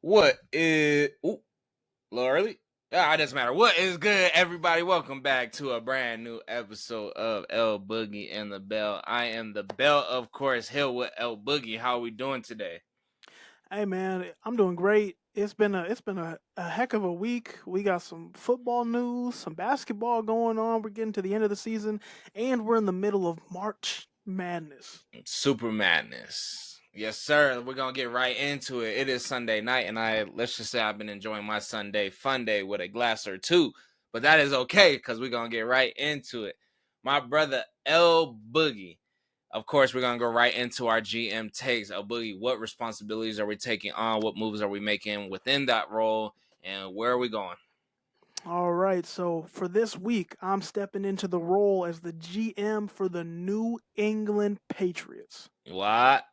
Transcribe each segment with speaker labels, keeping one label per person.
Speaker 1: What is a little early? It doesn't matter. What is good, everybody? Welcome back to a brand new episode of El Boogie and the Bell. I am the Bell, of course, here with El Boogie. How are we doing today?
Speaker 2: Hey man, I'm doing great. It's been a heck of a week. We got some football news, some basketball going on. We're getting to the end of the season, and we're in the middle of March Madness.
Speaker 1: Super Madness. Yes, sir. We're gonna get right into it. It is Sunday night, and let's just say I've been enjoying my Sunday fun day with a glass or two. But that is okay because we're gonna get right into it. My brother El Boogie. Of course, we're gonna go right into our GM takes. El Boogie, what responsibilities are we taking on? What moves are we making within that role? And where are we going?
Speaker 2: All right, so for this week, I'm stepping into the role as the GM for the New England Patriots.
Speaker 1: What?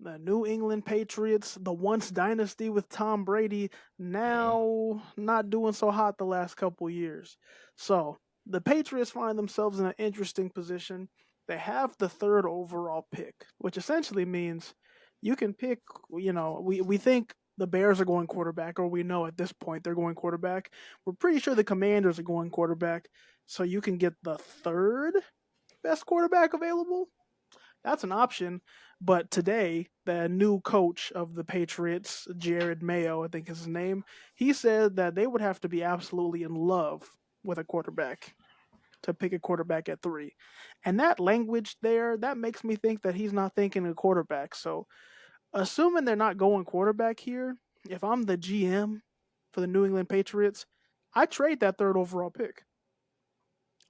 Speaker 2: The New England Patriots, the once dynasty with Tom Brady, now not doing so hot the last couple years. So the Patriots find themselves in an interesting position. They have the third overall pick, which essentially means you can pick, we think the Bears are going quarterback, or we know at this point they're going quarterback. We're pretty sure the Commanders are going quarterback. So you can get the third best quarterback available. That's an option. But today, the new coach of the Patriots, Jared Mayo, I think is his name, he said that they would have to be absolutely in love with a quarterback to pick a quarterback at three. And that language there, that makes me think that he's not thinking a quarterback. So, assuming they're not going quarterback here, if I'm the GM for the New England Patriots, I trade that third overall pick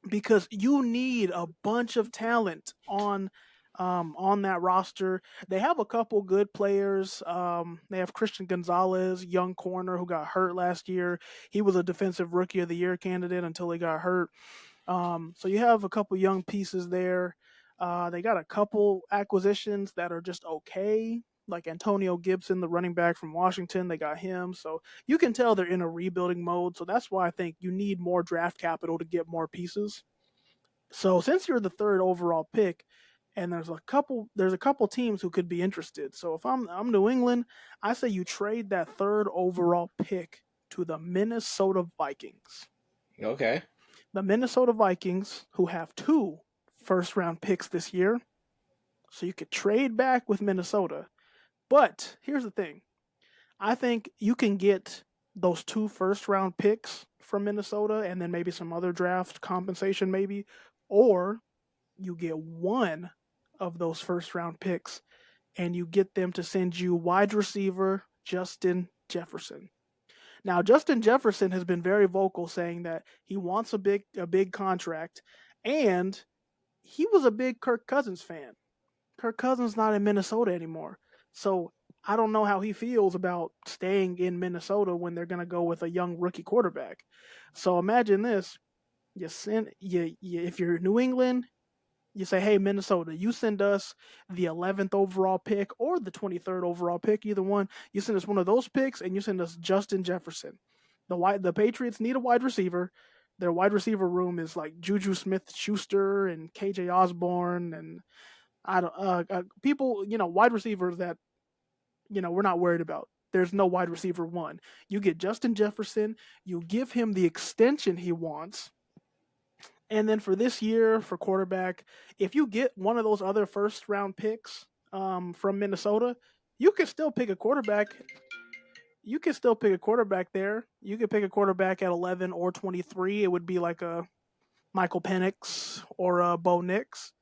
Speaker 2: because you need a bunch of talent on that roster. They have a couple good players. They have Christian Gonzalez, young corner who got hurt last year. He was a defensive rookie of the year candidate until he got hurt. So you have a couple young pieces there. They got a couple acquisitions that are just okay. Like Antonio Gibson, the running back from Washington, they got him. So you can tell they're in a rebuilding mode. So that's why I think you need more draft capital to get more pieces. So since you're the third overall pick, and there's a couple teams who could be interested. So if I'm New England, I say you trade that third overall pick to the Minnesota Vikings.
Speaker 1: Okay.
Speaker 2: The Minnesota Vikings, who have two first round picks this year, so you could trade back with Minnesota. But here's the thing. I think you can get those two first round picks from Minnesota and then maybe some other draft compensation maybe, or you get one of those first round picks and you get them to send you wide receiver Justin Jefferson. Now, Justin Jefferson has been very vocal saying that he wants a big contract, and he was a big Kirk Cousins fan. Kirk Cousins not in Minnesota anymore. So I don't know how he feels about staying in Minnesota when they're going to go with a young rookie quarterback. So imagine this: if you're New England, you say, hey, Minnesota, you send us the 11th overall pick or the 23rd overall pick, either one. You send us one of those picks and you send us Justin Jefferson. The Patriots need a wide receiver. Their wide receiver room is like Juju Smith Schuster and KJ Osborne and I don't people, wide receivers that, we're not worried about. There's no wide receiver one. You get Justin Jefferson, you give him the extension he wants, and then for this year, for quarterback, if you get one of those other first round picks from Minnesota, you can still pick a quarterback. You can still pick a quarterback there. You could pick a quarterback at 11 or 23. It would be like a Michael Penix or a Bo Nix.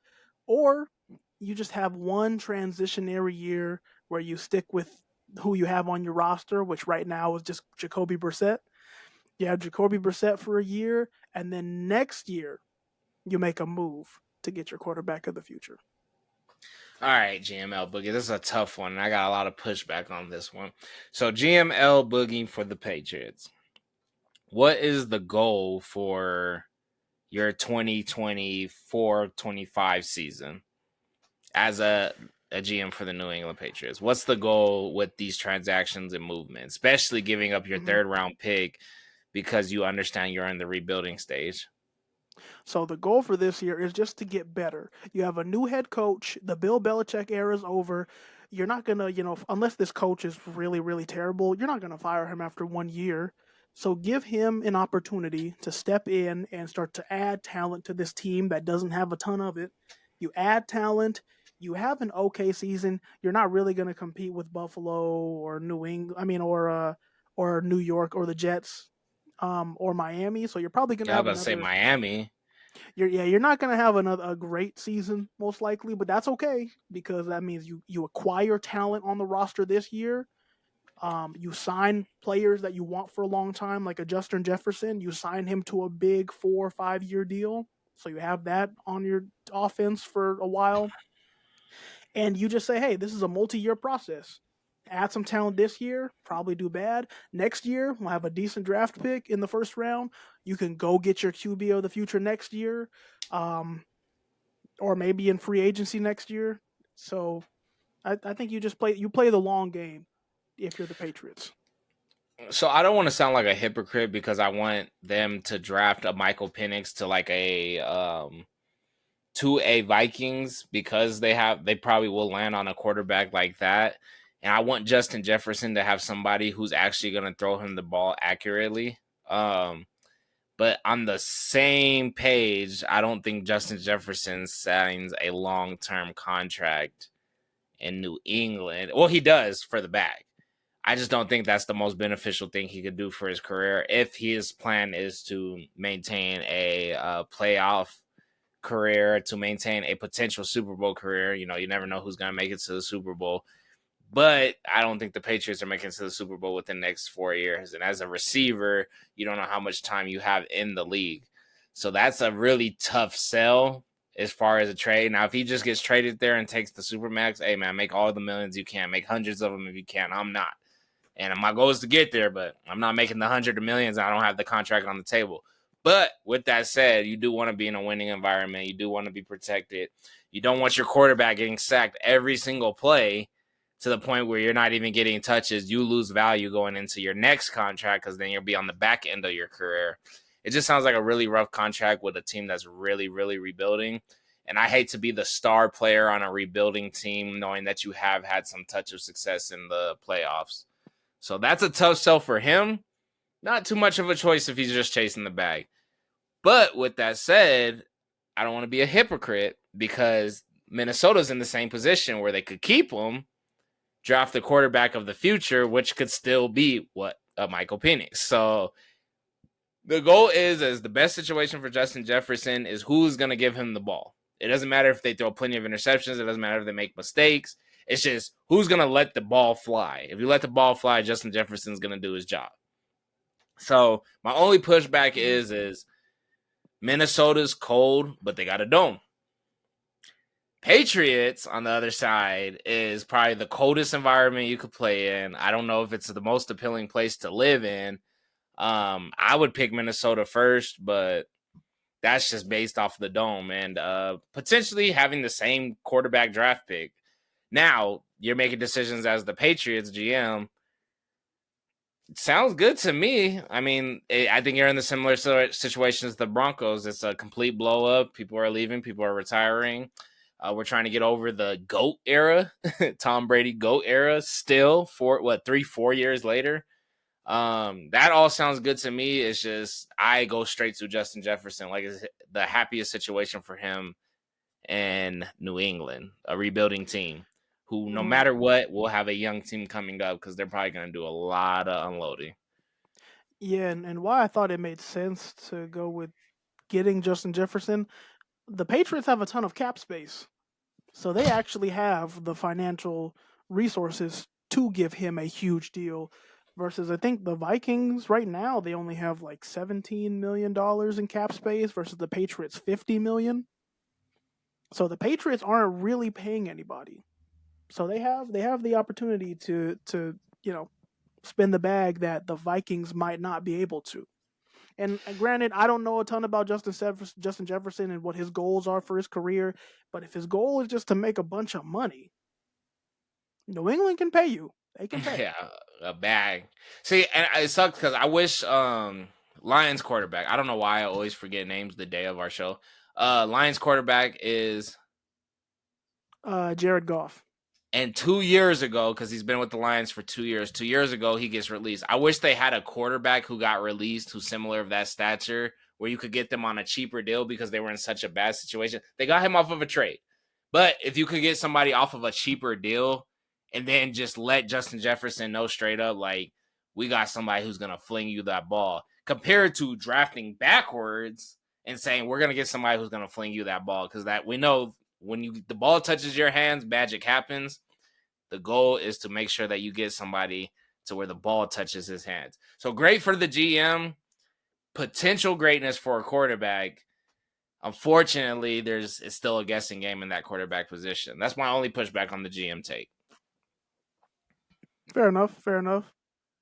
Speaker 2: Or you just have one transitionary year where you stick with who you have on your roster, which right now is just Jacoby Brissett. You have Jacoby Brissett for a year, and then next year you make a move to get your quarterback of the future.
Speaker 1: All right, GML Boogie. This is a tough one, and I got a lot of pushback on this one. So, GML Boogie for the Patriots. What is the goal for your 2024-25 season as a GM for the New England Patriots? What's the goal with these transactions and movements, especially giving up your
Speaker 2: Mm-hmm.
Speaker 1: third round pick because you understand you're in the rebuilding stage?
Speaker 2: So the goal for this year is just to get better. You have a new head coach. The Bill Belichick era is over. you're not gonna, unless this coach is really, really terrible, you're not gonna fire him after 1 year. So give him an opportunity to step in and start to add talent to this team that doesn't have a ton of it. You add talent, you have an okay season. You're not really gonna compete with Buffalo or New England. I mean, or New York or the Jets, or Miami. So you're probably gonna
Speaker 1: Yeah, I was
Speaker 2: have
Speaker 1: about to say
Speaker 2: another.
Speaker 1: Miami.
Speaker 2: You're not gonna have another a great season most likely, but that's okay because that means you acquire talent on the roster this year. You sign players that you want for a long time, like a Justin Jefferson. You sign him to a big 4 or 5 year deal, so you have that on your offense for a while. And you just say, hey, this is a multi-year process. Add some talent this year, probably do bad. Next year, we'll have a decent draft pick in the first round. You can go get your QB of the future next year, um, or maybe in free agency next year. So I think you play the long game if you're the Patriots.
Speaker 1: So I don't want to sound like a hypocrite because I want them to draft a Michael Penix to like a Vikings because they probably will land on a quarterback like that. And I want Justin Jefferson to have somebody who's actually going to throw him the ball accurately. But on the same page, I don't think Justin Jefferson signs a long-term contract in New England. Well, he does for the bag. I just don't think that's the most beneficial thing he could do for his career if his plan is to maintain a playoff career, to maintain a potential Super Bowl career. You know, you never know who's going to make it to the Super Bowl. But I don't think the Patriots are making it to the Super Bowl within the next 4 years. And as a receiver, you don't know how much time you have in the league. So that's a really tough sell as far as a trade. Now, if he just gets traded there and takes the Supermax, hey, man, make all the millions you can. Make hundreds of them if you can. I'm not. And my goal is to get there, but I'm not making the hundred of millions. I don't have the contract on the table. But with that said, you do want to be in a winning environment. You do want to be protected. You don't want your quarterback getting sacked every single play to the point where you're not even getting touches. You lose value going into your next contract because then you'll be on the back end of your career. It just sounds like a really rough contract with a team that's really, really rebuilding. And I hate to be the star player on a rebuilding team knowing that you have had some touch of success in the playoffs. So that's a tough sell for him. Not too much of a choice if he's just chasing the bag. But with that said, I don't want to be a hypocrite because Minnesota's in the same position where they could keep him, draft the quarterback of the future, which could still be Michael Penix. So the goal is the best situation for Justin Jefferson is who's going to give him the ball. It doesn't matter if they throw plenty of interceptions. It doesn't matter if they make mistakes. It's just who's going to let the ball fly. If you let the ball fly, Justin Jefferson's going to do his job. So my only pushback is Minnesota's cold, but they got a dome. Patriots, on the other side, is probably the coldest environment you could play in. I don't know if it's the most appealing place to live in. I would pick Minnesota first, but that's just based off the dome and potentially having the same quarterback draft pick. Now, you're making decisions as the Patriots GM. Sounds good to me. I mean, I think you're in the similar situation as the Broncos. It's a complete blow up. People are leaving. People are retiring. We're trying to get over the GOAT era, Tom Brady GOAT era. Still, 3-4 years later. That all sounds good to me. It's just I go straight to Justin Jefferson. Like it's the happiest situation for him in New England, a rebuilding team who, no
Speaker 2: Mm.
Speaker 1: matter what, will have a young team coming up because they're probably going to do a lot of unloading.
Speaker 2: Yeah, and why I thought it made sense to go with getting Justin Jefferson, the Patriots have a ton of cap space. So they actually have the financial resources to give him a huge deal. Versus, I think the Vikings right now they only have like $17 million in cap space versus the Patriots $50 million. So the Patriots aren't really paying anybody. So they have the opportunity to spin the bag that the Vikings might not be able to. And granted, I don't know a ton about Justin Jefferson and what his goals are for his career, but if his goal is just to make a bunch of money, New England can pay you. They can pay.
Speaker 1: Yeah, a bag. See, and it sucks because I wish Lions quarterback. I don't know why I always forget names the day of our show. Lions quarterback is
Speaker 2: Jared Goff.
Speaker 1: And 2 years ago, because he's been with the Lions for 2 years, 2 years ago, he gets released. I wish they had a quarterback who got released who's similar of that stature, where you could get them on a cheaper deal because they were in such a bad situation. They got him off of a trade. But if you could get somebody off of a cheaper deal and then just let Justin Jefferson know straight up, like, we got somebody who's going to fling you that ball, compared to drafting backwards and saying, we're going to get somebody who's going to fling you that ball, because that we know when the ball touches your hands, magic happens. The goal is to make sure that you get somebody to where the ball touches his hands. So great for the GM, potential greatness for a quarterback. Unfortunately, it's still a guessing game in that quarterback position. That's my only pushback on the GM take.
Speaker 2: Fair enough. Fair enough.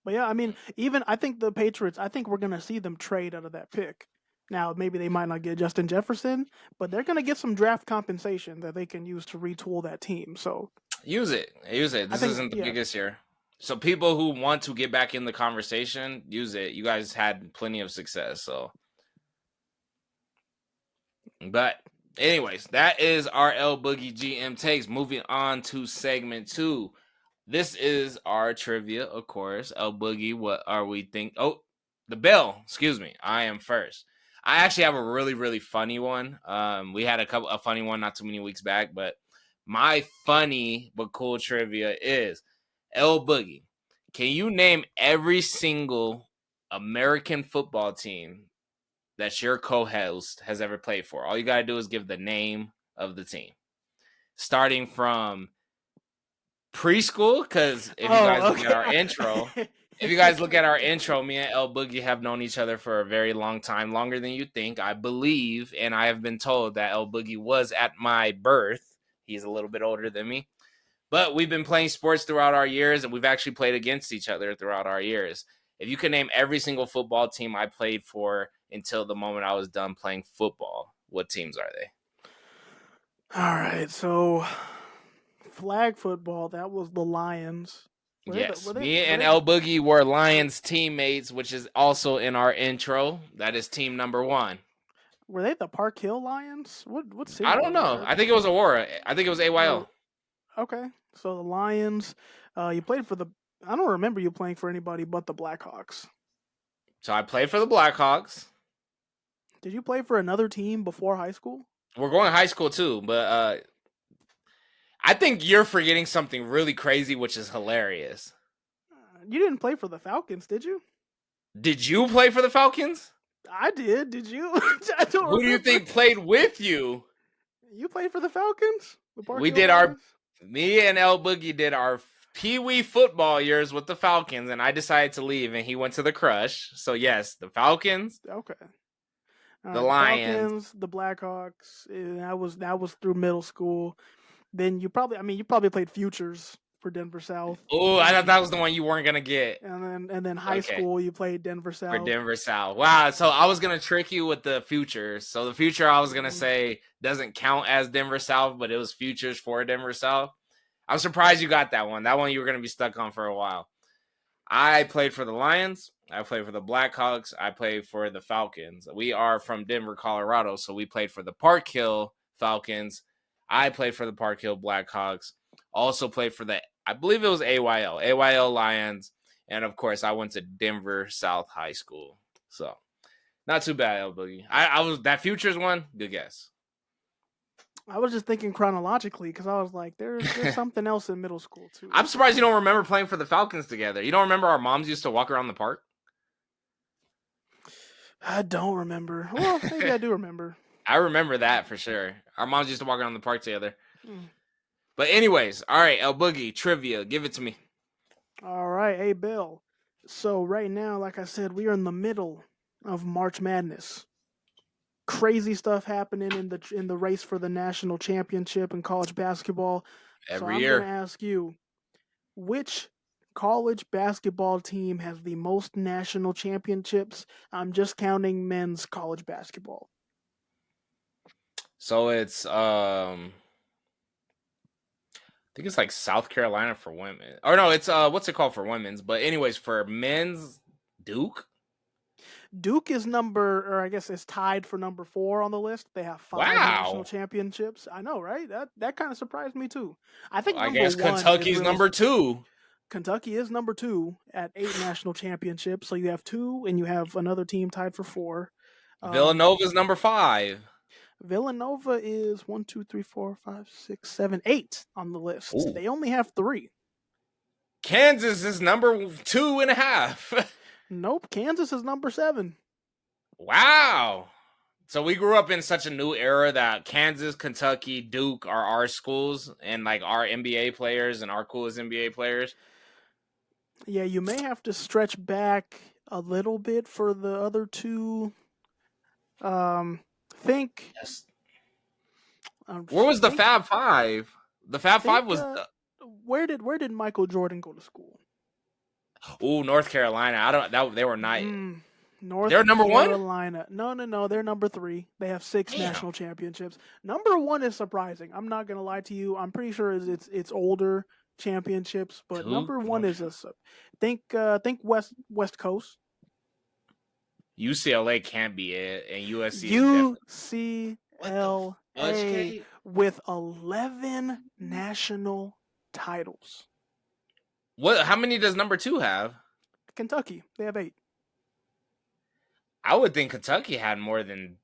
Speaker 2: But yeah, I mean, even I think the Patriots, I think we're going to see them trade out of that pick. Now, maybe they might not get Justin Jefferson, but they're going to get some draft compensation that they can use to retool that team. So
Speaker 1: use it. This isn't the biggest year. So people who want to get back in the conversation, use it. You guys had plenty of success. So, but anyways, that is our El Boogie GM takes. Moving on to segment 2. This is our trivia, of course. El Boogie, what are we think? Oh, the bell. Excuse me. I am first. I actually have a really, really funny one. We had a funny one not too many weeks back, but my funny but cool trivia is El Boogie. Can you name every single American football team that your co-host has ever played for? All you got to do is give the name of the team. Starting from preschool, because if you guys look at our intro, me and El Boogie have known each other for a very long time, longer than you think, I believe, and I have been told that El Boogie was at my birth. He's a little bit older than me, but we've been playing sports throughout our years, and we've actually played against each other throughout our years. If you can name every single football team I played for until the moment I was done playing football, what teams are they?
Speaker 2: All right, so flag football, that was the Lions.
Speaker 1: Yes, me and El Boogie were Lions teammates, which is also in our intro. That is team number 1.
Speaker 2: Were they the Park Hill Lions? What city?
Speaker 1: I don't know. I think it was Aurora. I think it was AYL.
Speaker 2: Okay, so the Lions. You played for the. I don't remember you playing for anybody but the Blackhawks.
Speaker 1: So I played for the Blackhawks.
Speaker 2: Did you play for another team before high school?
Speaker 1: We're going high school too, but I think you're forgetting something really crazy, which is hilarious.
Speaker 2: You didn't play for the Falcons, did you?
Speaker 1: Did you play for the Falcons?
Speaker 2: I did. Did you? I don't
Speaker 1: Who do you think played with you?
Speaker 2: You played for the Falcons?
Speaker 1: We did me and El Boogie did our Pee-wee football years with the Falcons, and I decided to leave, and he went to the Crush. So yes, the Falcons.
Speaker 2: Okay.
Speaker 1: The Lions,
Speaker 2: Falcons, the Blackhawks. That was through middle school. Then you probably played Futures for Denver South.
Speaker 1: Oh, I thought that was the one you weren't gonna get.
Speaker 2: And then high school you played Denver South.
Speaker 1: For Denver South. Wow. So I was gonna trick you with the Futures. So the Future I was gonna say doesn't count as Denver South, but it was Futures for Denver South. I'm surprised you got that one. That one you were gonna be stuck on for a while. I played for the Lions. I played for the Blackhawks. I played for the Falcons. We are from Denver, Colorado, so we played for the Park Hill Falcons. I played for the Park Hill Blackhawks. Also played for I believe it was AYL Lions. And of course, I went to Denver South High School. So not too bad, El Boogie. I was that Futures one, good guess.
Speaker 2: I was just thinking chronologically because I was like, there's something else in middle school too.
Speaker 1: I'm surprised you don't remember playing for the Falcons together. You don't remember our moms used to walk around the park?
Speaker 2: I don't remember. Well, maybe I do remember.
Speaker 1: I remember that for sure. Our moms used to walk around the park together. But anyways, all right, El Boogie, trivia. Give it to me.
Speaker 2: All right, hey, Bill. So right now, like I said, we are in the middle of March Madness. Crazy stuff happening in the race for the national championship in college basketball.
Speaker 1: Every year.
Speaker 2: I'm going to ask you, which college basketball team has the most national championships? I'm just counting men's college basketball.
Speaker 1: So it's I think it's like South Carolina for women. Or no, it's what's it called for women's? But anyways, for men's, Duke.
Speaker 2: Duke is or I guess is tied for number 4 on the list. They have 5 national
Speaker 1: Wow.
Speaker 2: championships. I know, right? That kind of surprised me too. I think
Speaker 1: I
Speaker 2: number
Speaker 1: guess
Speaker 2: 1 is
Speaker 1: Kentucky's
Speaker 2: really
Speaker 1: number 2.
Speaker 2: Kentucky is number 2 at 8 national championships. So you have 2, and you have another team tied for 4.
Speaker 1: Villanova's number 5.
Speaker 2: Villanova is 1, 2, 3, 4, 5, 6, 7, 8 on the list.
Speaker 1: Ooh.
Speaker 2: They only have 3.
Speaker 1: Kansas is number 2.5.
Speaker 2: Nope, Kansas is number 7.
Speaker 1: Wow. So we grew up in such a new era that Kansas, Kentucky, Duke are our schools and like our NBA players and our coolest NBA players.
Speaker 2: Yeah, you may have to stretch back a little bit for the other two. Think.
Speaker 1: Yes.
Speaker 2: Um,
Speaker 1: Where was the
Speaker 2: think,
Speaker 1: Fab Five? The Fab Five was
Speaker 2: where did Michael Jordan go to school?
Speaker 1: North Carolina. I don't. They were not.
Speaker 2: North
Speaker 1: They're number
Speaker 2: Carolina. No. They're number 3. They have 6
Speaker 1: Damn.
Speaker 2: national championships. Number 1 is surprising. I'm not gonna lie to you. I'm pretty sure it's older championships, but number 1 is think West Coast.
Speaker 1: UCLA can't be it, and USC.
Speaker 2: UCLA with 11 national titles.
Speaker 1: What? How many does number 2 have?
Speaker 2: Kentucky. They have 8.
Speaker 1: I would think Kentucky had more than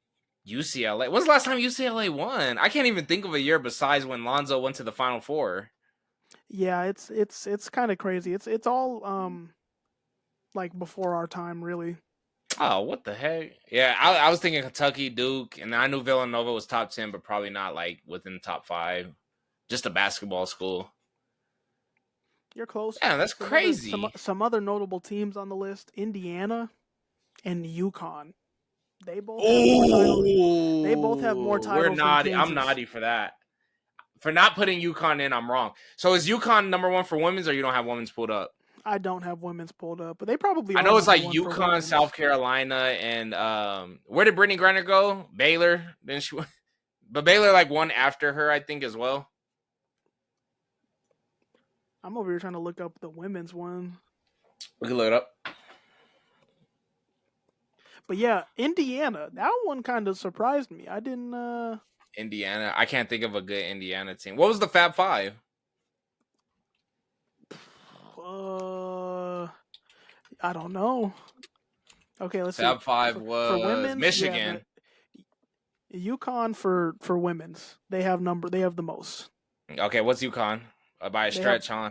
Speaker 1: UCLA. When's the last time UCLA won? I can't even think of a year besides when Lonzo went to the Final Four.
Speaker 2: Yeah, it's kind of crazy. It's all like before our time, really.
Speaker 1: Oh, what the heck? Yeah, I was thinking Kentucky, Duke, and I knew Villanova was top 10, but probably not like within the top 5. Just a basketball school.
Speaker 2: You're close.
Speaker 1: Yeah, that's crazy.
Speaker 2: Some other notable teams on the list: Indiana and UConn. They both have more titles.
Speaker 1: I'm naughty for that. For not putting UConn in, I'm wrong. So is UConn number 1 for women's, or you don't have women's pulled up?
Speaker 2: I don't have women's pulled up, but they probably.
Speaker 1: I know it's like UConn, South Carolina, and where did Brittany Griner go? Baylor. Then she, but Baylor like won after her, I think, as well.
Speaker 2: I'm over here trying to look up the women's one.
Speaker 1: We can look it up.
Speaker 2: But yeah, Indiana. That one kind of surprised me. I didn't.
Speaker 1: Indiana. I can't think of a good Indiana team. What was the Fab Five?
Speaker 2: I don't know. Okay, let's see.
Speaker 1: Fab Five was for women's, Michigan.
Speaker 2: Yeah, UConn for women's. They have the most.
Speaker 1: Okay, what's UConn? By a stretch, huh?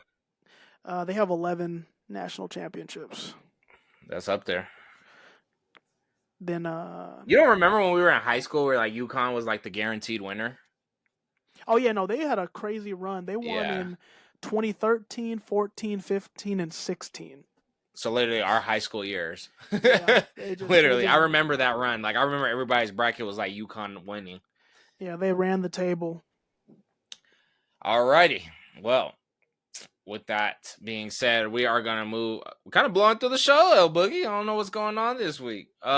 Speaker 2: They have 11 national championships.
Speaker 1: That's up there.
Speaker 2: Then
Speaker 1: you don't remember when we were in high school where like UConn was like the guaranteed winner?
Speaker 2: Oh yeah, no, they had a crazy run. They won in 2013, 14, 15, and 16.
Speaker 1: So literally our high school years.
Speaker 2: Yeah,
Speaker 1: literally, I remember that run. Like I remember everybody's bracket was like UConn winning.
Speaker 2: Yeah, they ran the table.
Speaker 1: Alrighty. Well, with that being said, we are gonna move. We're kind of blowing through the show, El Boogie. I don't know what's going on this week. We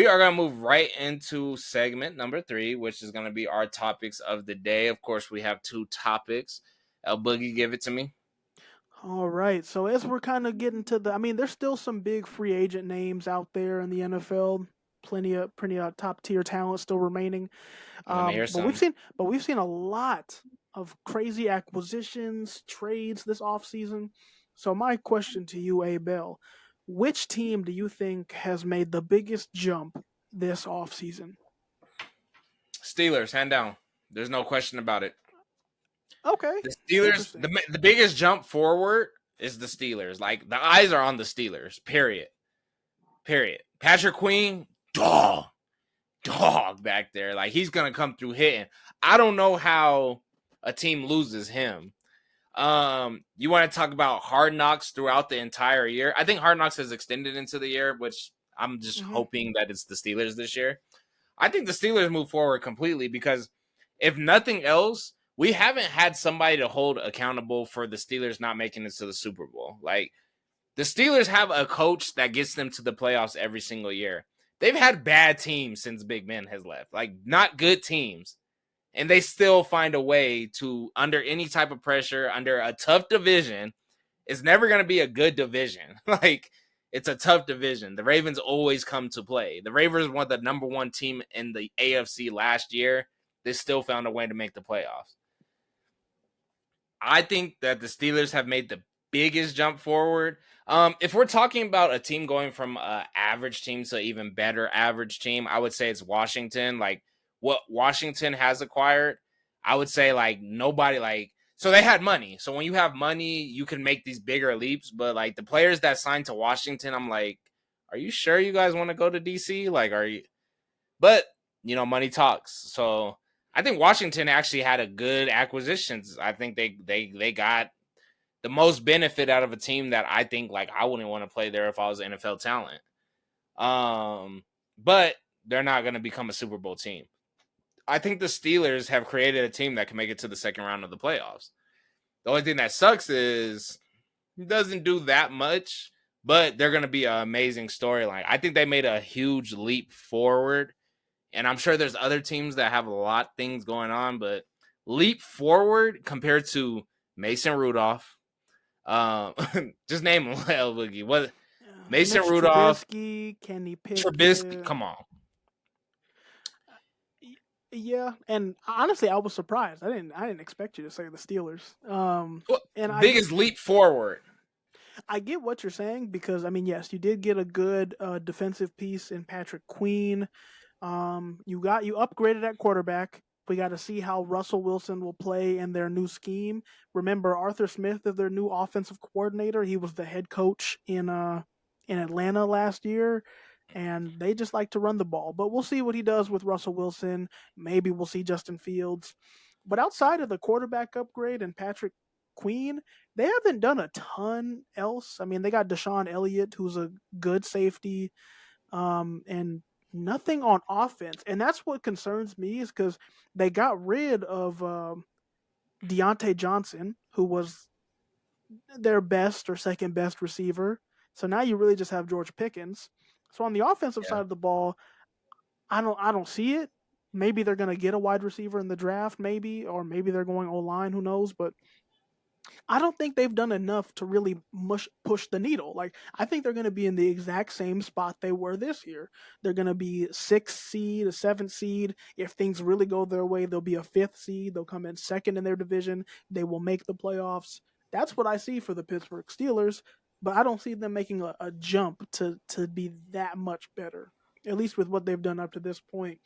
Speaker 1: are gonna move right into segment number 3, which is gonna be our topics of the day. Of course, we have 2 topics. El Boogie, give it to me.
Speaker 2: All right. So as we're kind of getting to there's still some big free agent names out there in the NFL. Plenty of top tier talent still remaining. But we've seen a lot of crazy acquisitions, trades this offseason. So my question to you, A. Bell, which team do you think has made the biggest jump this offseason?
Speaker 1: Steelers, hand down. There's no question about it.
Speaker 2: Okay.
Speaker 1: The Steelers, the biggest jump forward is the Steelers. Like, the eyes are on the Steelers, period. Patrick Queen, dog back there. Like, he's going to come through hitting. I don't know how a team loses him. You want to talk about Hard Knocks throughout the entire year? I think Hard Knocks has extended into the year, which I'm just hoping that it's the Steelers this year. I think the Steelers move forward completely because if nothing else, we haven't had somebody to hold accountable for the Steelers not making it to the Super Bowl. Like, the Steelers have a coach that gets them to the playoffs every single year. They've had bad teams since Big Ben has left. Like, not good teams. And they still find a way to, under any type of pressure, under a tough division, it's never going to be a good division. Like, It's a tough division. The Ravens always come to play. The Ravens were the number one team in the AFC last year. They still found a way to make the playoffs. I think that the Steelers have made the biggest jump forward. If we're talking about a team going from an average team to even better average team, I would say it's Washington. Like what Washington has acquired, I would say like nobody like. So they had money. So when you have money, you can make these bigger leaps. But like the players that signed to Washington, I'm like, are you sure you guys want to go to DC? Like, are you? But money talks. So I think Washington actually had a good acquisitions. I think they got the most benefit out of a team that I think like I wouldn't want to play there if I was NFL talent. But they're not going to become a Super Bowl team. I think the Steelers have created a team that can make it to the second round of the playoffs. The only thing that sucks is it doesn't do that much, but they're going to be an amazing storyline. I think they made a huge leap forward. And I'm sure there's other teams that have a lot of things going on, but leap forward compared to Mason Rudolph. Just name him, El Boogie. What Mason
Speaker 2: Mitch
Speaker 1: Rudolph,
Speaker 2: Trubisky, Kenny
Speaker 1: Trubisky.
Speaker 2: Pickett.
Speaker 1: Come on.
Speaker 2: Yeah, and honestly, I was surprised. I didn't expect you to say the Steelers. And
Speaker 1: Biggest leap forward.
Speaker 2: I get what you're saying because I mean, yes, you did get a good defensive piece in Patrick Queen. You upgraded at quarterback. We got to see how Russell Wilson will play in their new scheme. Remember, Arthur Smith is their new offensive coordinator. He was the head coach in Atlanta last year, and they just like to run the ball. But we'll see what he does with Russell Wilson. Maybe we'll see Justin Fields. But outside of the quarterback upgrade and Patrick Queen, they haven't done a ton else. I mean, they got Deshaun Elliott, who's a good safety, and nothing on offense. And that's what concerns me is because they got rid of Deontay Johnson, who was their best or second best receiver. So now you really just have George Pickens. So on the offensive side of the ball, I don't see it. Maybe they're going to get a wide receiver in the draft, or maybe they're going O-line, who knows, but I don't think they've done enough to really push the needle. Like, I think they're going to be in the exact same spot they were this year. They're going to be 6th seed, a 7th seed. If things really go their way, they'll be a 5th seed. They'll come in second in their division. They will make the playoffs. That's what I see for the Pittsburgh Steelers, but I don't see them making a jump to be that much better, at least with what they've done up to this point.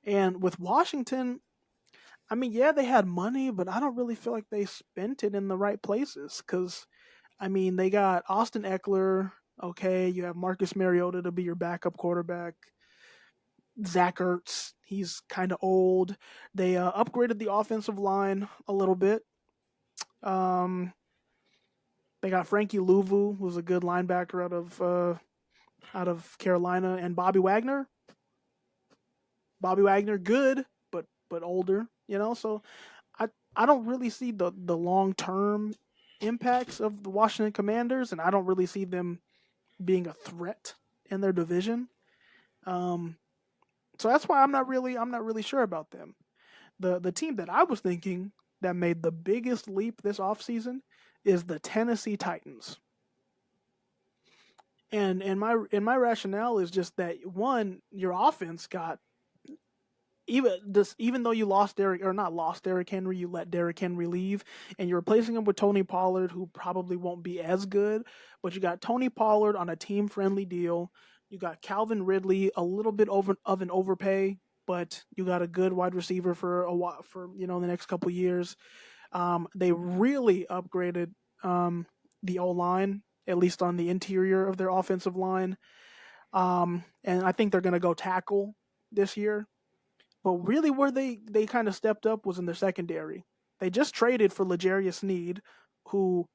Speaker 2: And with Washington, I mean, yeah, they had money, but I don't really feel like they spent it in the right places. Because, I mean, they got Austin Eckler. Okay, you have Marcus Mariota to be your backup quarterback. Zach Ertz, he's kind of old. They upgraded the offensive line a little bit. They got Frankie Louvu, who's a good linebacker out of Carolina, and Bobby Wagner. Bobby Wagner, good, but older. So I don't really see the long term impacts of the Washington Commanders, and I don't really see them being a threat in their division. So that's why I'm not really sure about them. The team that I was thinking that made the biggest leap this offseason is the Tennessee Titans. And my rationale is just that one, your offense got even though you lost Derrick Henry, you let Derrick Henry leave, and you're replacing him with Tony Pollard, who probably won't be as good. But you got Tony Pollard on a team-friendly deal. You got Calvin Ridley, a little bit of an overpay, but you got a good wide receiver for a while, for the next couple years. They really upgraded the O-line, at least on the interior of their offensive line, and I think they're going to go tackle this year. But really where they kind of stepped up was in their secondary. They just traded for L'Jarius Sneed, who,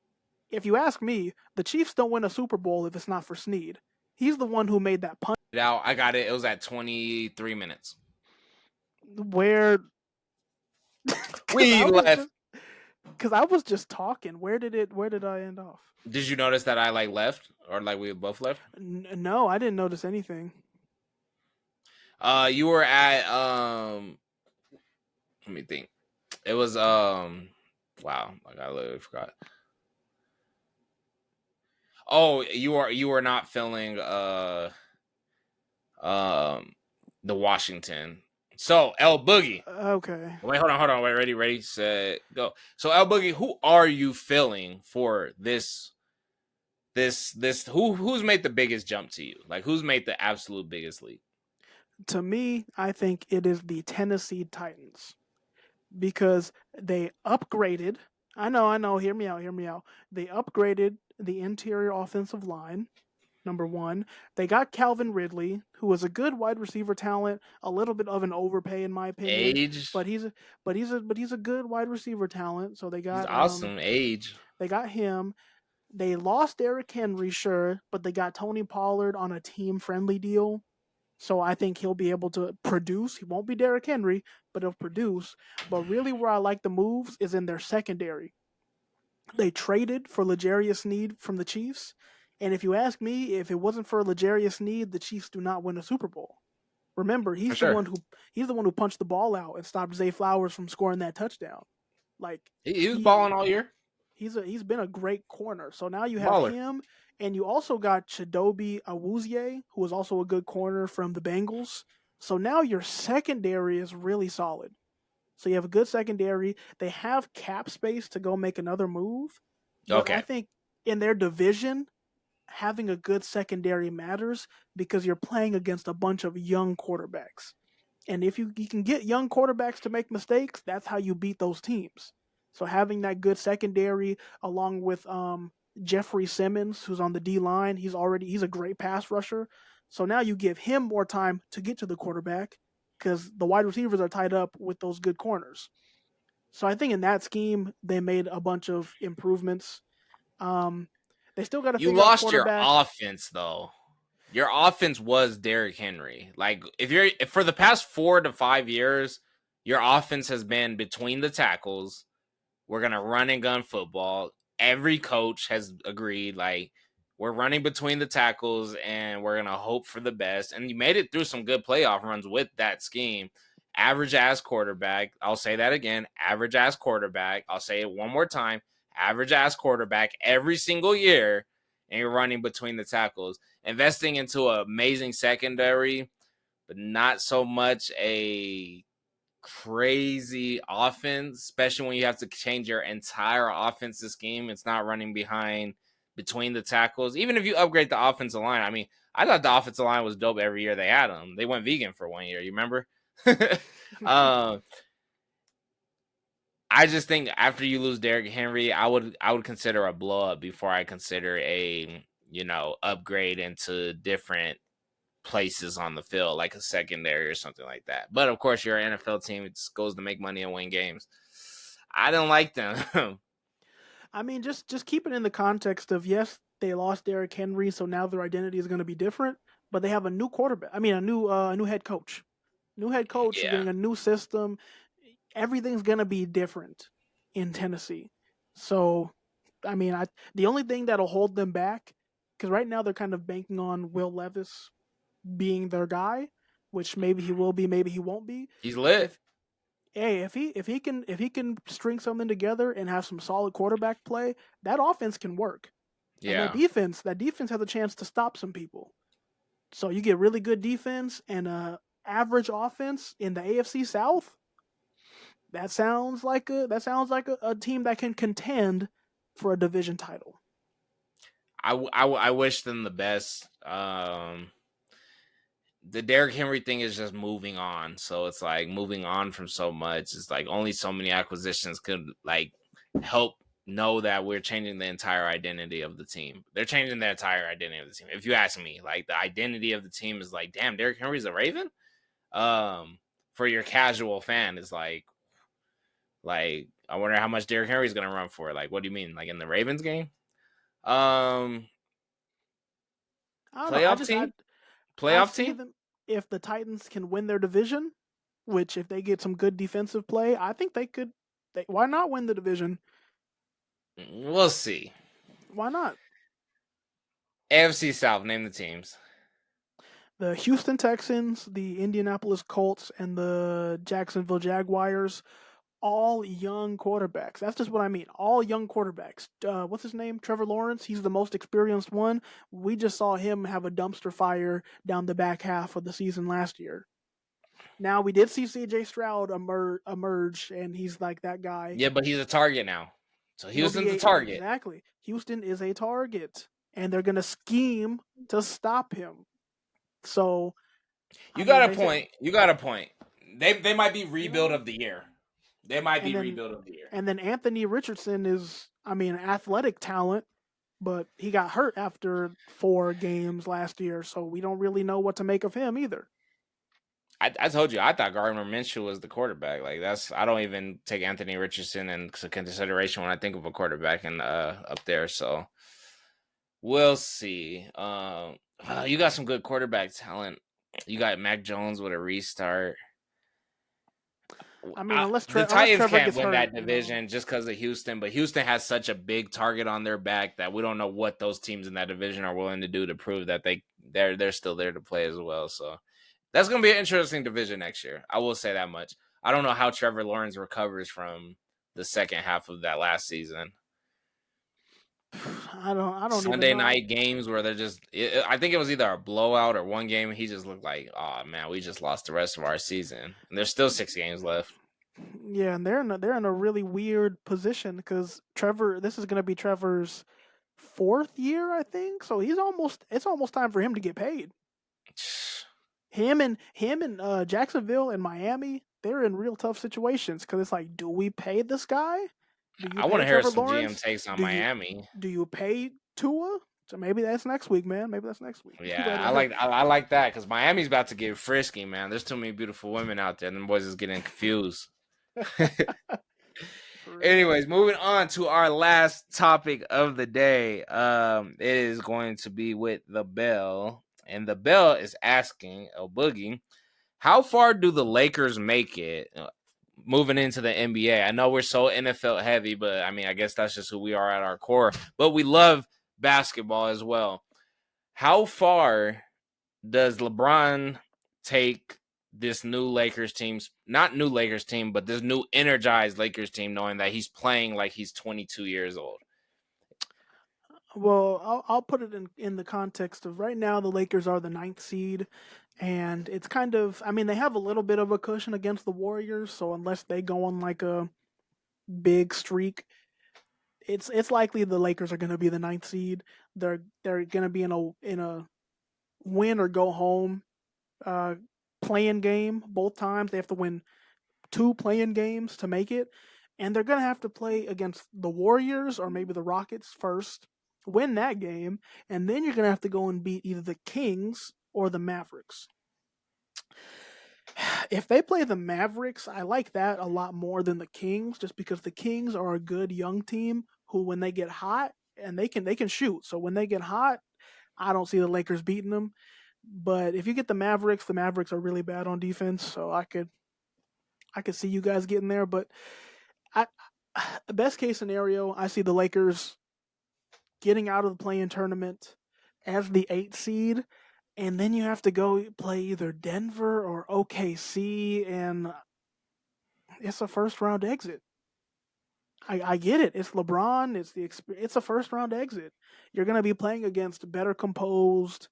Speaker 2: if you ask me, the Chiefs don't win a Super Bowl if it's not for Sneed. He's the one who made that punt.
Speaker 1: Out, I got it. It was at 23 minutes.
Speaker 2: Where
Speaker 1: we left.
Speaker 2: Because I was just talking. Where did I end off?
Speaker 1: Did you notice that I left, or we both left?
Speaker 2: No, I didn't notice anything.
Speaker 1: You were at let me think. It was wow, I literally forgot. Oh, you are not feeling um the Washington. So El Boogie.
Speaker 2: Okay.
Speaker 1: Wait, hold on. Wait, ready, set, go. So El Boogie, who are you feeling for this who's made the biggest jump to you? Like who's made the absolute biggest leap?
Speaker 2: To me, I think it is the Tennessee Titans because they upgraded. I know. Hear me out. They upgraded the interior offensive line. Number one, they got Calvin Ridley, who was a good wide receiver talent, a little bit of an overpay in my opinion,
Speaker 1: Age.
Speaker 2: but he's a good wide receiver talent. So
Speaker 1: He's awesome. Age.
Speaker 2: they got him. They lost Derrick Henry, sure, but they got Tony Pollard on a team friendly deal. So I think he'll be able to produce. He won't be Derrick Henry, but he'll produce. But really, where I like the moves is in their secondary. They traded for L'Jarius Sneed from the Chiefs, and if you ask me, if it wasn't for L'Jarius Sneed, the Chiefs do not win a Super Bowl. Remember,
Speaker 1: For sure.
Speaker 2: he's the one who punched the ball out and stopped Zay Flowers from scoring that touchdown. Like
Speaker 1: He was
Speaker 2: he
Speaker 1: balling all year.
Speaker 2: he's been a great corner. So now you have
Speaker 1: Baller.
Speaker 2: him, and you also got Chidobe Awuzie, who was also a good corner from the Bengals. So now your secondary is really solid. So you have a good secondary. They have cap space to go make another move, but I
Speaker 1: Okay.
Speaker 2: think in their division, having a good secondary matters because you're playing against a bunch of young quarterbacks. And if you can get young quarterbacks to make mistakes, that's how you beat those teams. So having that good secondary along with Jeffrey Simmons, who's on the D line, he's a great pass rusher. So now you give him more time to get to the quarterback because the wide receivers are tied up with those good corners. So I think in that scheme they made a bunch of improvements. Um, they still got to
Speaker 1: You
Speaker 2: figure out
Speaker 1: lost your
Speaker 2: quarterback.
Speaker 1: offense though. Your offense was Derrick Henry. Like if for the past 4 to 5 years, your offense has been between the tackles. We're gonna run and gun football. Every coach has agreed, like we're running between the tackles and we're gonna hope for the best. And you made it through some good playoff runs with that scheme. Average ass quarterback. I'll say that again. Average ass quarterback. I'll say it one more time. Average ass quarterback every single year, and you're running between the tackles. Investing into an amazing secondary, but not so much a crazy offense, especially when you have to change your entire offensive scheme. It's not running behind between the tackles. Even if you upgrade the offensive line, I mean, I thought the offensive line was dope every year they had them. They went vegan for 1 year. You remember? um, I just think after you lose Derrick Henry, I would consider a blow up before I consider a upgrade into different places on the field, like a secondary or something like that. But of course, you're an NFL team; it just goes to make money and win games. I don't like them.
Speaker 2: I mean, just keep it in the context of yes, they lost Derrick Henry, so now their identity is going to be different. But they have a new quarterback. I mean, a new head coach. New head coach. You're
Speaker 1: Yeah,
Speaker 2: getting a new system. Everything's going to be different in Tennessee. So, I mean, the only thing that'll hold them back, because right now they're kind of banking on Will Levis being their guy, which maybe he will be, maybe he won't be.
Speaker 1: he's lit.
Speaker 2: If if he can string something together and have some solid quarterback play, that offense can work. And
Speaker 1: Yeah,
Speaker 2: that defense has a chance to stop some people. So you get really good defense and a average offense in the AFC South. That sounds like a team that can contend for a division title.
Speaker 1: I wish them the best. The Derrick Henry thing is just moving on, so it's like moving on from so much. It's like only so many acquisitions could like help know that we're changing the entire identity of the team. They're changing the entire identity of the team. If you ask me, like the identity of the team is like, damn, Derrick Henry's a Raven. For your casual fan, is like I wonder how much Derrick Henry's gonna run for. Like, what do you mean? Like in the Ravens game? Um,
Speaker 2: I don't know.
Speaker 1: playoff team,
Speaker 2: I
Speaker 1: playoff
Speaker 2: see
Speaker 1: team.
Speaker 2: them if the Titans can win their division, which if they get some good defensive play, I think they could. Why not win the division?
Speaker 1: We'll see.
Speaker 2: Why not?
Speaker 1: AFC South. Name the teams.
Speaker 2: The Houston Texans, the Indianapolis Colts, and the Jacksonville Jaguars all young quarterbacks. That's just what I mean. All young quarterbacks. What's his name? Trevor Lawrence. He's the most experienced one. We just saw him have a dumpster fire down the back half of the season last year. Now we did see C.J. Stroud emerge, and he's like that guy.
Speaker 1: Yeah, but he's a target now. So
Speaker 2: He'll be
Speaker 1: Houston's a target.
Speaker 2: exactly. Houston is a target, and they're gonna scheme to stop him. So, I
Speaker 1: You
Speaker 2: mean,
Speaker 1: got a
Speaker 2: they said,
Speaker 1: point. You got a point. They might be
Speaker 2: you
Speaker 1: rebuild
Speaker 2: know,
Speaker 1: of the year. They might
Speaker 2: and
Speaker 1: be
Speaker 2: then
Speaker 1: rebuild of the year.
Speaker 2: and then Anthony Richardson is, I mean, athletic talent, but he got hurt after 4 games last year, so we don't really know what to make of him either.
Speaker 1: I told you I thought Gardner Minshew was the quarterback. Like I don't even take Anthony Richardson into consideration when I think of a quarterback and up there. So we'll see. You got some good quarterback talent. You got Mac Jones with a restart.
Speaker 2: I mean,
Speaker 1: The
Speaker 2: unless
Speaker 1: Titans
Speaker 2: Trevor
Speaker 1: can't
Speaker 2: gets
Speaker 1: win
Speaker 2: hurt,
Speaker 1: that division just because of Houston, but Houston has such a big target on their back that we don't know what those teams in that division are willing to do to prove that they're still there to play as well. So that's going to be an interesting division next year. I will say that much. I don't know how Trevor Lawrence recovers from the second half of that last season.
Speaker 2: I don't even
Speaker 1: Sunday
Speaker 2: know.
Speaker 1: night games where they're I think it was either a blowout or one game. He just looked like, oh man, we just lost the rest of our season. And there's still 6 games left.
Speaker 2: Yeah, and they're in a really weird position because Trevor. This is going to be Trevor's 4th year, I think. So it's almost time for him to get paid. Him and Jacksonville and Miami, they're in real tough situations because it's like, do we pay this guy? Do you
Speaker 1: I want
Speaker 2: pay
Speaker 1: to hear
Speaker 2: Trevor
Speaker 1: some GM
Speaker 2: Lawrence?
Speaker 1: takes on
Speaker 2: Do you
Speaker 1: Miami.
Speaker 2: do you pay Tua? So maybe that's next week, man. Maybe that's next week.
Speaker 1: Yeah,
Speaker 2: But
Speaker 1: I like that because Miami's about to get frisky, man. There's too many beautiful women out there. Them boys is getting confused.
Speaker 2: for real.
Speaker 1: Anyways, moving on to our last topic of the day. It is going to be with the Bell, and the Bell is asking El Boogie, how far do the Lakers make it moving into the NBA? I know we're so NFL heavy, but I mean, I guess that's just who we are at our core. But we love basketball as well. How far does LeBron take this new Lakers team's not new Lakers team, but this new energized Lakers team, knowing that he's playing like he's 22 years old?
Speaker 2: Well, I'll put it in the context of right now the Lakers are the 9th seed, and it's kind of, I mean, they have a little bit of a cushion against the Warriors, so unless they go on like a big streak, it's likely the Lakers are going to be the 9th seed. They're going to be in a win or go home uh playing game both times. They have to win 2 playing games to make it, and they're going to have to play against the Warriors or maybe the Rockets first, win that game, and then you're going to have to go and beat either the Kings or the Mavericks. If they play the Mavericks, I like that a lot more than the Kings, just because the Kings are a good young team who, when they get hot, and they can shoot. So when they get hot, I don't see the Lakers beating them. But if you get the Mavericks are really bad on defense, so I could see you guys getting there. But I best case scenario, I see the Lakers getting out of the play-in tournament as the 8th seed, and then you have to go play either Denver or OKC, and it's a first round exit. I get it. It's LeBron. It's a first round exit. You're gonna be playing against better composed,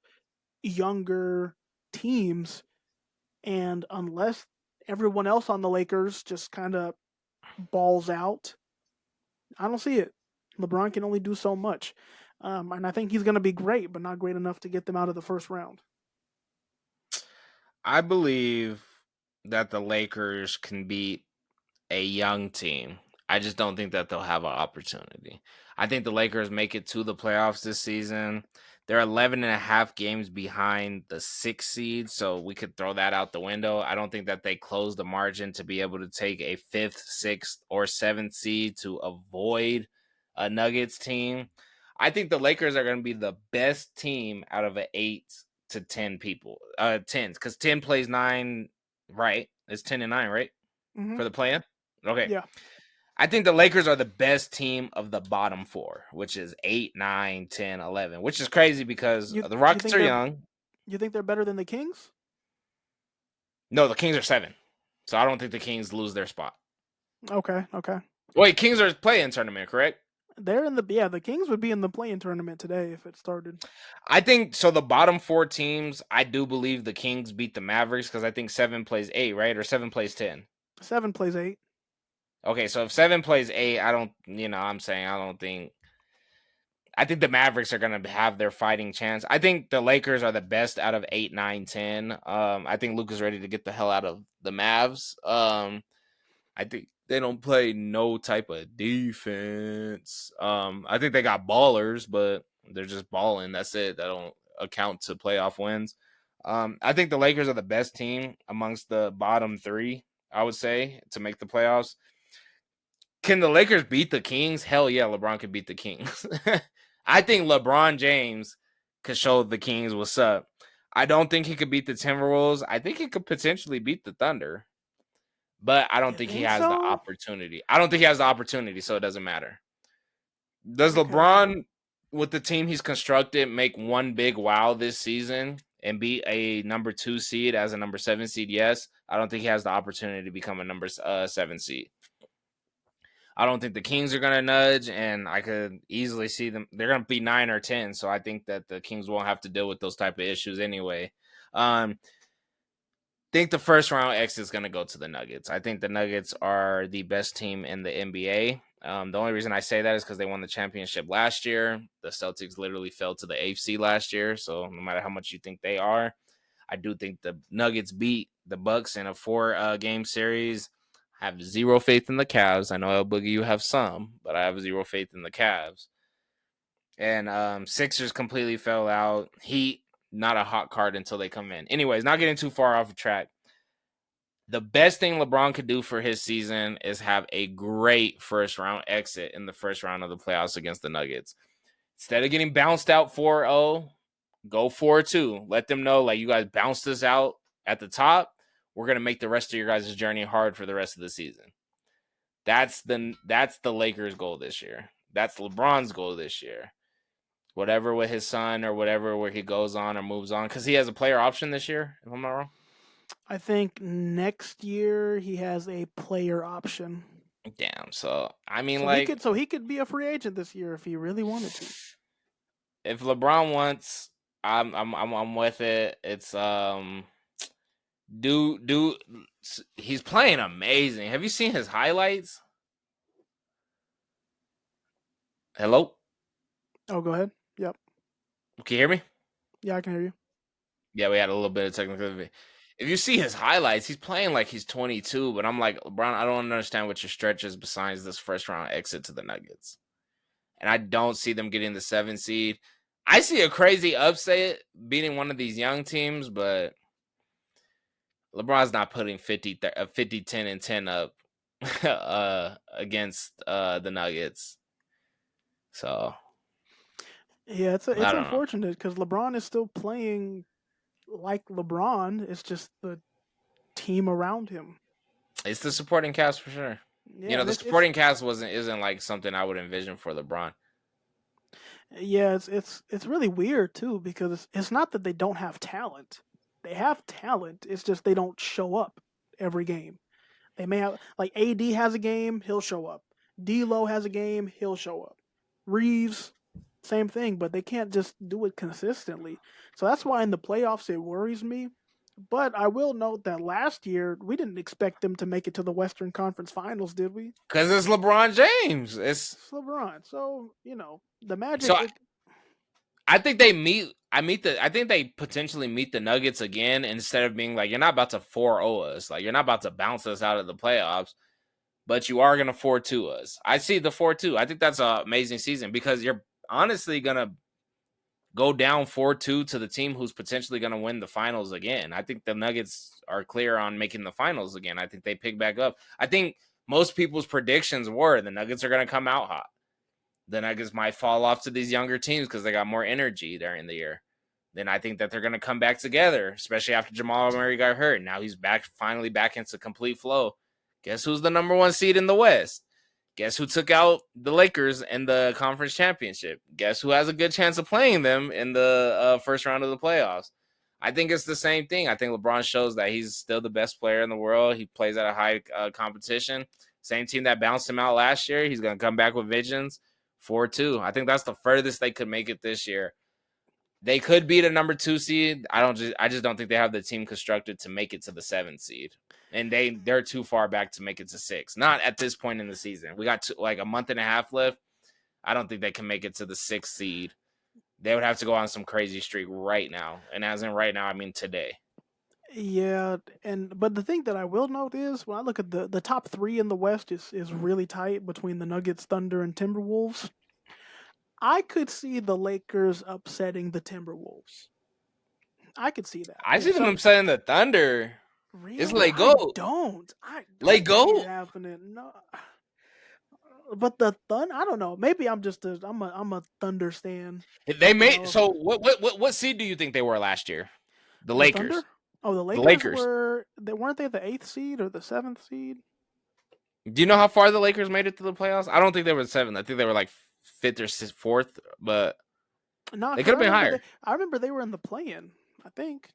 Speaker 2: younger teams, and unless everyone else on the Lakers just kind of balls out, I don't see it. LeBron can only do so much, and I think he's gonna be great, but not great enough to get them out of the first round.
Speaker 1: I believe that the Lakers can beat a young team. I just don't think that they'll have an opportunity. I think the Lakers make it to the playoffs this season. They're 11 and a half games behind the 6th seed, so we could throw that out the window. I don't think that they close the margin to be able to take a 5th, 6th, or 7th seed to avoid a Nuggets team. I think the Lakers are going to be the best team out of an 8 to 10 people. 10, because 10 plays 9, right? It's 10 and 9, right?
Speaker 2: Mm-hmm.
Speaker 1: For the play-in? Okay.
Speaker 2: Yeah.
Speaker 1: I think the Lakers are the best team of the bottom 4, which is 8, 9, 10, 11, which is crazy because
Speaker 2: You
Speaker 1: the
Speaker 2: you
Speaker 1: Rockets
Speaker 2: think
Speaker 1: are
Speaker 2: they're
Speaker 1: young.
Speaker 2: you think they're better than the Kings?
Speaker 1: No, the Kings are 7. So I don't think the Kings lose their spot.
Speaker 2: Okay, okay.
Speaker 1: Wait, Kings are playing tournament, correct?
Speaker 2: They're in the Kings would be in the play-in tournament today if it started.
Speaker 1: I think so. The bottom 4 teams, I do believe the Kings beat the Mavericks because I think 7 plays 8, right? Or 7 plays 10.
Speaker 2: 7 plays 8.
Speaker 1: Okay, so if 7 plays 8, I don't, I'm saying I don't think. I think the Mavericks are going to have their fighting chance. I think the Lakers are the best out of 8, 9, 10. I think Luke is ready to get the hell out of the Mavs. I think they don't play no type of defense. I think they got ballers, but they're just balling. That's it. That don't account to playoff wins. I think the Lakers are the best team amongst the bottom 3, I would say, to make the playoffs. Can the Lakers beat the Kings? Hell yeah, LeBron could beat the Kings. I think LeBron James could show the Kings what's up. I don't think he could beat the Timberwolves. I think he could potentially beat the Thunder, but I don't
Speaker 2: You
Speaker 1: think he
Speaker 2: think
Speaker 1: has the
Speaker 2: so?
Speaker 1: opportunity. I don't think he has the opportunity, so it doesn't matter. Does
Speaker 2: Okay.
Speaker 1: LeBron, with the team he's constructed, make one big wow this season and beat a number 2 seed as a number 7 seed? Yes. I don't think he has the opportunity to become a number 7 seed. I don't think the Kings are going to nudge, and I could easily see them. They're going to be 9 or 10, so I think that the Kings won't have to deal with those type of issues anyway. Think the first round exit is going to go to the Nuggets. I think the Nuggets are the best team in the NBA. The only reason I say that is because they won the championship last year. The Celtics literally fell to the AFC last year, so no matter how much you think they are, I do think the Nuggets beat the Bucks in a 4 game series. I have zero faith in the Cavs. I know El Boogie, you have some, but I have zero faith in the Cavs. And Sixers completely fell out. Heat, not a hot card until they come in. Anyways, not getting too far off the track. The best thing LeBron could do for his season is have a great first round exit in the first round of the playoffs against the Nuggets. Instead of getting bounced out 4-0, go 4-2. Let them know, like, you guys bounced us out at the top. We're going to make the rest of your guys' journey hard for the rest of the season. That's the Lakers' goal this year. That's LeBron's goal this year. Whatever with his son or whatever where he goes on or moves on, because he has a player option this year, if I'm not wrong.
Speaker 2: I think next year he has a player option.
Speaker 1: Damn. So I mean,
Speaker 2: So he
Speaker 1: like,
Speaker 2: could so he could be a free agent this year if he really wanted to.
Speaker 1: if LeBron wants, I'm with it. It's do he's playing amazing. Have you seen his highlights? Hello?
Speaker 2: Oh, go ahead. Yep.
Speaker 1: Can you hear me?
Speaker 2: Yeah, I can hear you.
Speaker 1: Yeah, we had a little bit of technical. If you see his highlights, he's playing like he's 22, but I'm like, LeBron, I don't understand what your stretch is besides this first round exit to the Nuggets. And I don't see them getting the 7 seed. I see a crazy upset beating one of these young teams, but LeBron's not putting 50, 10, and 10 up against the Nuggets. So,
Speaker 2: Yeah,
Speaker 1: I
Speaker 2: it's
Speaker 1: don't know.
Speaker 2: unfortunate because LeBron is still playing like LeBron. It's just the team around him.
Speaker 1: It's the supporting cast for sure.
Speaker 2: Yeah, and
Speaker 1: The
Speaker 2: it's
Speaker 1: supporting cast isn't like something I would envision for LeBron.
Speaker 2: yeah, it's really weird too because it's not that they don't have talent. They have talent. It's just they don't show up every game. They may have like AD has a game, he'll show up. D'Lo has a game, he'll show up. Reeves, same thing, but they can't just do it consistently. So that's why in the playoffs it worries me. But I will note that last year we didn't expect them to make it to the Western Conference Finals, did we?
Speaker 1: Because it's LeBron James. It's
Speaker 2: It's LeBron. So, the Magic
Speaker 1: so
Speaker 2: it
Speaker 1: I think they meet. I think they potentially meet the Nuggets again instead of being like, you're not about to 4-0 us. Like, you're not about to bounce us out of the playoffs, but you are going to 4-2 us. I see the 4-2. I think that's an amazing season because you're honestly going to go down 4-2 to the team who's potentially going to win the finals again. I think the Nuggets are clear on making the finals again. I think they pick back up. I think most people's predictions were the Nuggets are going to come out hot. The Nuggets might fall off to these younger teams because they got more energy during the year. Then I think that they're going to come back together, especially after Jamal Murray got hurt. Now he's finally back into complete flow. Guess who's the number 1 seed in the West? Guess who took out the Lakers in the conference championship? Guess who has a good chance of playing them in the first round of the playoffs? I think it's the same thing. I think LeBron shows that he's still the best player in the world. He plays at a high competition. Same team that bounced him out last year. He's going to come back with vengeance. 4-2. I think that's the furthest they could make it this year. They could be the number 2 seed. I just don't think they have the team constructed to make it to the 7th seed. And they're too far back to make it to 6. Not at this point in the season. We got like a month and a half left. I don't think they can make it to the 6th seed. They would have to go on some crazy streak right now. And as in right now, I mean today.
Speaker 2: Yeah, but the thing that I will note is when I look at the top 3 in the West is really tight between the Nuggets, Thunder, and Timberwolves. I could see the Lakers upsetting the Timberwolves. I could see that.
Speaker 1: I see them upsetting the Thunder.
Speaker 2: Really?
Speaker 1: It's let go.
Speaker 2: I don't
Speaker 1: let go.
Speaker 2: see it happening. No. But the Thunder, I don't know. Maybe I'm a Thunder stan.
Speaker 1: They made so what seed do you think they were last year? The Lakers.
Speaker 2: Thunder? Oh, the Lakers weren't they the 8th seed or the 7th seed?
Speaker 1: Do you know how far the Lakers made it to the playoffs? I don't think they were 7th. I think they were like 5th or 4th, but
Speaker 2: no,
Speaker 1: they could have been higher.
Speaker 2: I remember they were in the play-in, I think.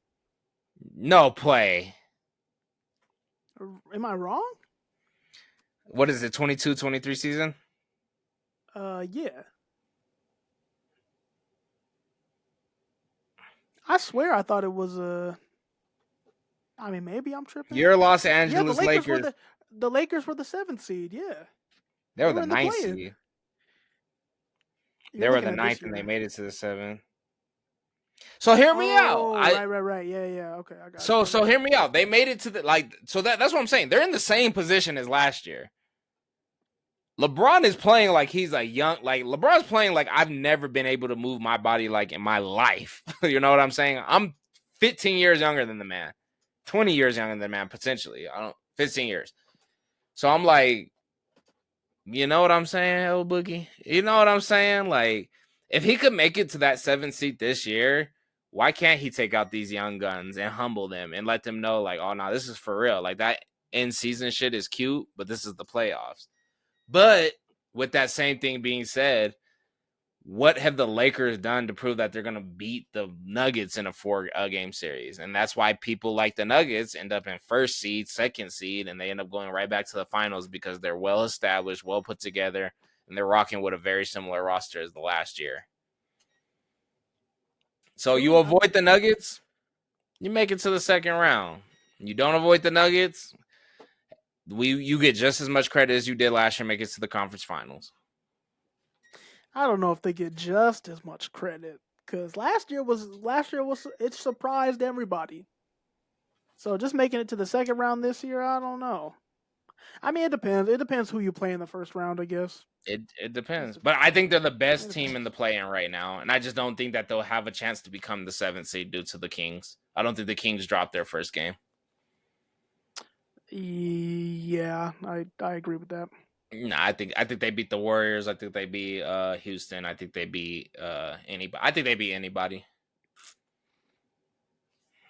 Speaker 1: No play.
Speaker 2: Am I wrong?
Speaker 1: What is it, 22-23 season?
Speaker 2: Yeah. I swear I thought it was I mean, maybe I'm tripping.
Speaker 1: Your Los Angeles
Speaker 2: Lakers. The Lakers were the 7th seed, yeah.
Speaker 1: They were the 9th seed. They were the 9th and they made it to the 7th. So hear me out.
Speaker 2: Right. Yeah. Okay, I got
Speaker 1: it. So hear me out. They made it to the that's what I'm saying. They're in the same position as last year. LeBron is playing like he's LeBron's playing like I've never been able to move my body like in my life. You know what I'm saying? I'm 15 years younger than the man. 20 years younger than the man, potentially. 15 years. So I'm like, you know what I'm saying, El Boogie? You know what I'm saying? Like, if he could make it to that 7th seat this year, why can't he take out these young guns and humble them and let them know, like, oh, no, this is for real. Like, that in-season shit is cute, but this is the playoffs. But with that same thing being said, what have the Lakers done to prove that they're going to beat the Nuggets in a 4-game series? And that's why people like the Nuggets end up in 1st seed, 2nd seed, and they end up going right back to the finals because they're well established, well put together, and they're rocking with a very similar roster as the last year. So you avoid the Nuggets, you make it to the 2nd round. You don't avoid the Nuggets, you get just as much credit as you did last year, make it to the conference finals.
Speaker 2: I don't know if they get just as much credit because last year was it surprised everybody. So just making it to the 2nd round this year, I don't know. I mean, it depends. It depends who you play in the 1st round, I guess.
Speaker 1: It depends. But I think they're the best team in the play-in right now, and I just don't think that they'll have a chance to become the 7th seed due to the Kings. I don't think the Kings dropped their 1st game.
Speaker 2: Yeah, I agree with that.
Speaker 1: No, I think they beat the Warriors. I think they beat Houston. I think they beat anybody. I think they beat anybody.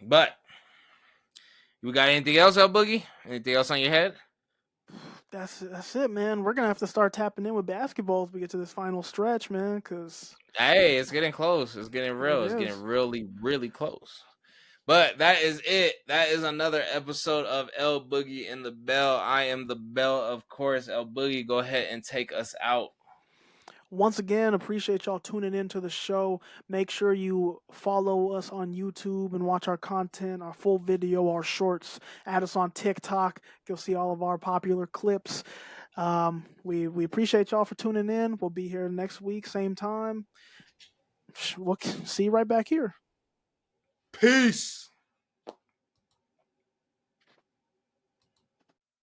Speaker 1: But you got anything else, El Boogie? Anything else on your head?
Speaker 2: That's it, man. We're gonna have to start tapping in with basketball as we get to this final stretch, man. Cause
Speaker 1: it's getting close. It's getting real. It's getting really, really close. But that is it. That is another episode of El Boogie and the Bell. I am the Bell, of course. El Boogie, go ahead and take us out.
Speaker 2: Once again, appreciate y'all tuning into the show. Make sure you follow us on YouTube and watch our content, our full video, our shorts. Add us on TikTok. You'll see all of our popular clips. We appreciate y'all for tuning in. We'll be here next week, same time. We'll see you right back here.
Speaker 1: Peace.